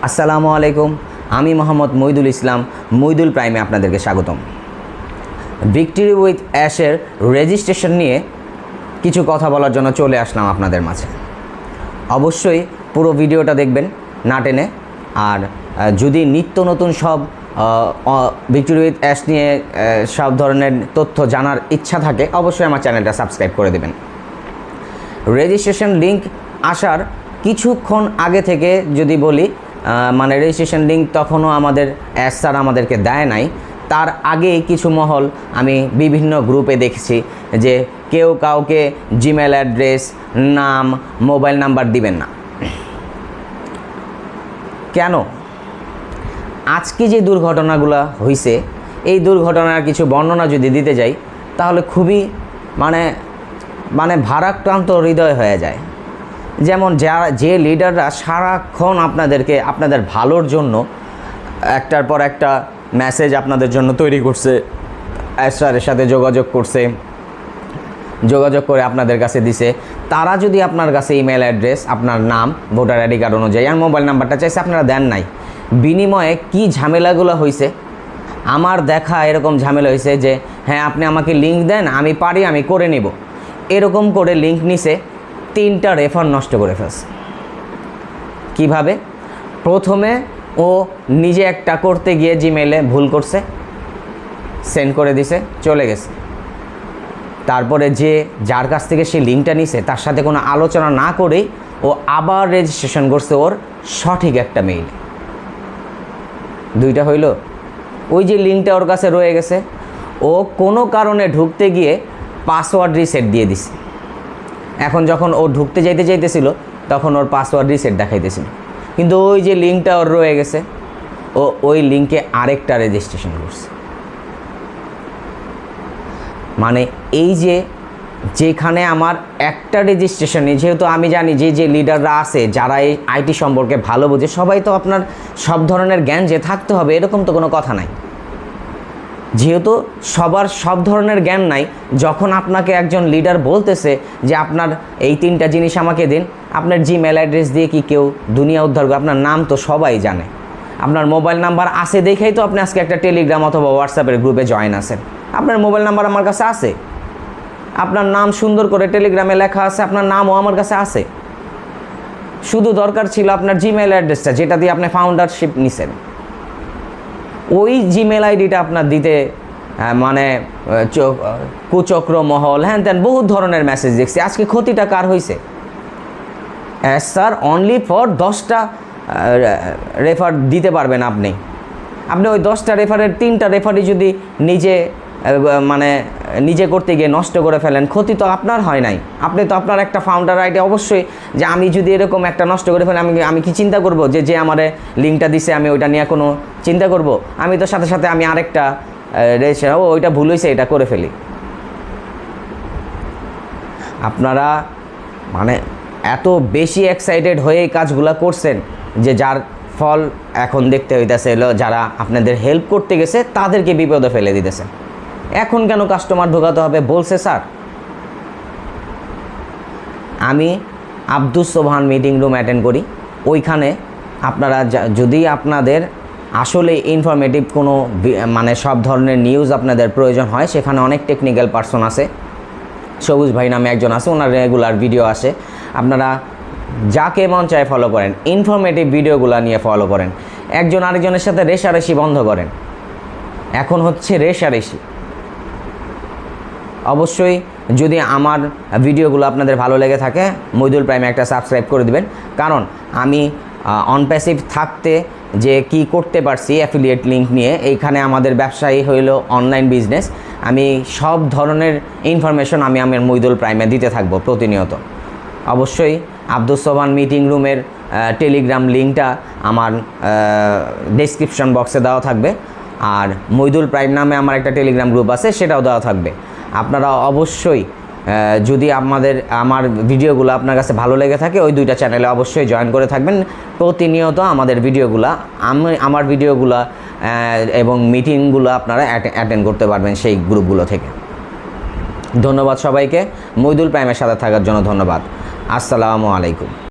আসসালামু আলাইকুম, আমি মোহাম্মদ মইদুল ইসলাম, মইদুল প্রাইমে আপনাদেরকে স্বাগতম। ভিক্টরি উইথ অ্যাশের রেজিস্ট্রেশন নিয়ে কিছু কথা বলার জন্য চলে আসলাম আপনাদের মাঝে। অবশ্যই পুরো ভিডিওটা দেখবেন না টেনে। আর যদি নিত্য নতুন সব ভিক্টরি উইথ অ্যাশ নিয়ে সব ধরনের তথ্য জানার ইচ্ছা থাকে, অবশ্যই আমার চ্যানেলটা সাবস্ক্রাইব করে দেবেন। রেজিস্ট্রেশন লিঙ্ক আসার কিছুক্ষণ আগে থেকে যদি বলি, মানে রেজিস্ট্রেশন লিঙ্ক তখনও আমাদের অ্যাশ স্যার আমাদেরকে দেয় নাই। তার আগেই কিছু মহল আমি বিভিন্ন গ্রুপে দেখেছি যে কেউ কাউকে জিমেল অ্যাড্রেস, নাম, মোবাইল নাম্বার দিবেন না। কেন? আজকে যে দুর্ঘটনাগুলো হয়েছে, এই দুর্ঘটনার কিছু বর্ণনা যদি দিতে যাই তাহলে খুবই মানে ভারাক্রান্ত হৃদয় হয়ে যায়। যেমন যে লিডাররা সারাক্ষণ আপনাদের ভালোর জন্য একটার পর একটা মেসেজ আপনাদের জন্য তৈরি করছে, স্যারের সাথে যোগাযোগ করে আপনাদের কাছে দিছে, তারা যদি আপনার কাছে ইমেল অ্যাড্রেস, আপনার নাম, ভোটার আইডি কার্ড অনুযায়ী আর মোবাইল নাম্বারটা চাইছে, আপনারা দেন নাই, বিনিময়ে কি ঝামেলাগুলো হয়েছে আমার দেখা। এরকম ঝামেলা হয়েছে যে হ্যাঁ আপনি আমাকে লিঙ্ক দেন, আমি পারি, আমি করে নিব। এরকম করে লিঙ্ক নিছে, 3টা রেফার নষ্ট করে ফেলছে। কিভাবে? প্রথমে ও নিজে একটা করতে গিয়ে জিমেলে ভুল করছে, সেন্ড করে দিছে, চলে গেছে। তারপরে যার কাছ থেকে সে লিঙ্কটা নিছে তার সাথে কোনো আলোচনা না করেই ও আবার রেজিস্ট্রেশন করছে ওর সঠিক একটা মেইল। 2টা হইল। ওই যে লিঙ্কটা ওর কাছে রয়ে গেছে, ও কোনো কারণে ঢুকতে গিয়ে পাসওয়ার্ড রিসেট দিয়ে দিছে। এখন যখন ও ঢুকতে চাইতেছিল তখন ওর পাসওয়ার্ড রিসেট দেখাইতেছিল, কিন্তু ওই যে লিঙ্কটা ওর রয়ে গেছে, ও ওই লিঙ্কে আরেকটা রেজিস্ট্রেশন করছে। মানে এই যেখানে আমার একটা রেজিস্ট্রেশনে, যেহেতু আমি জানি যে লিডাররা আছে যারা এই আইটি সম্পর্কে ভালো বোঝে, সবাই তো আপনার সব ধরনের জ্ঞান যে থাকতে হবে এরকম তো কোনো কথা নাই। যেহেতু সবার সব ধরনের জ্ঞান নাই, যখন আপনাকে একজন লিডার বলতেছে যে আপনার এই 3টা জিনিস আমাকে দিন, আপনার জিমেল অ্যাড্রেস দিয়ে কি কেউ দুনিয়া উদ্ধার করে? আপনার নাম তো সবাই জানে, আপনার মোবাইল নাম্বার আছে দেখেই তো আপনি আজকে একটা টেলিগ্রাম অথবা হোয়াটসঅ্যাপের গ্রুপে জয়েন আছেন। আপনার মোবাইল নাম্বার আমার কাছে আছে, আপনার নাম সুন্দর করে টেলিগ্রামে লেখা আছে, আপনার নামও আমার কাছে আছে। শুধু দরকার ছিল আপনার জিমেল অ্যাড্রেসটা, যেটা দিয়ে আপনি ফাউন্ডারশিপ নিছেন, ওই জিমেল আইডিটা আপনার দিতে মানে কুচক্র মহল হ্যান ত্যান বহু ধরনের মেসেজ দেখছি। আজকে ক্ষতিটা কার হয়েছে? স্যার অনলি ফর 10টা রেফার দিতে পারবেন আপনি ওই 10টা রেফারের 3টা রেফারই যদি নিজে করতে গিয়ে নষ্ট করে ফেলেন, ক্ষতি তো আপনার হয় নাই। আপনি তো আপনার একটা ফাউন্ডার আইডি, অবশ্যই যে আমি যদি এরকম একটা নষ্ট করে ফেলি, আমি কি চিন্তা করব যে আমারে লিঙ্কটা দিছে আমি ওইটা নিয়ে কোনো চিন্তা করব? আমি তো সাথে সাথে আমি আরেকটা ওইটা ভুল হয়েছে এটা করে ফেলি। আপনারা এত বেশি এক্সাইটেড হয়ে এই কাজগুলো করছেন যে যার ফল এখন দেখতে হইতেছে যারা আপনাদের হেল্প করতে গেছে তাদেরকে বিপদে ফেলে দিতেছে। এখন কেন কাস্টমার ঢোকাতে হবে বলছে স্যার? আমি Abdus Sobhan meeting room attend করি, ওইখানে আপনারা যদি আপনাদের আসলে ইনফরমেটিভ কোনো সব ধরনের নিউজ আপনাদের প্রয়োজন হয়, সেখানে অনেক টেকনিক্যাল পার্সন আছে। সবুজ ভাই নামে একজন আছে, ওনার রেগুলার ভিডিও আসে। আপনারা যাকে মন চায় ফলো করেন, ইনফরমেটিভ ভিডিওগুলো নিয়ে ফলো করেন। একজন আরেকজনের সাথে রেষারেষি বন্ধ করেন। এখন হচ্ছে রেষারেষি। অবশ্যই যদি আমার ভিডিওগুলো আপনাদের ভালো লেগে থাকে, মইদুল প্রাইমে একটা সাবস্ক্রাইব করে দিবেন। কারণ আমি অনপ্যাসিভ থাকতে যে কি করতে পারছি অ্যাফিলিয়েট লিঙ্ক নিয়ে, এইখানে আমাদের ব্যবসায়ী হইল অনলাইন বিজনেস। আমি সব ধরনের ইনফরমেশন আমি আমার মইদুল প্রাইমে দিতে থাকবো প্রতিনিয়ত। অবশ্যই আব্দুস সোবহান মিটিং রুমের টেলিগ্রাম লিঙ্কটা আমার ডেসক্রিপশন বক্সে দেওয়া থাকবে, আর মইদুল প্রাইম নামে আমার একটা টেলিগ্রাম গ্রুপ আছে, সেটাও দেওয়া থাকবে। আপনারা অবশ্যই যদি আমার ভিডিওগুলো আপনার কাছে ভালো লেগে থাকে, ওই 2টা চ্যানেলে অবশ্যই জয়েন করে থাকবেন। প্রতিনিয়ত আমাদের ভিডিওগুলো, আমার ভিডিওগুলো এবং মিটিংগুলো আপনারা অ্যাটেন্ড করতে পারবেন সেই গ্রুপগুলো থেকে। ধন্যবাদ সবাইকে। মইদুল প্রাইমের সাথে থাকার জন্য ধন্যবাদ। আসসালামু আলাইকুম।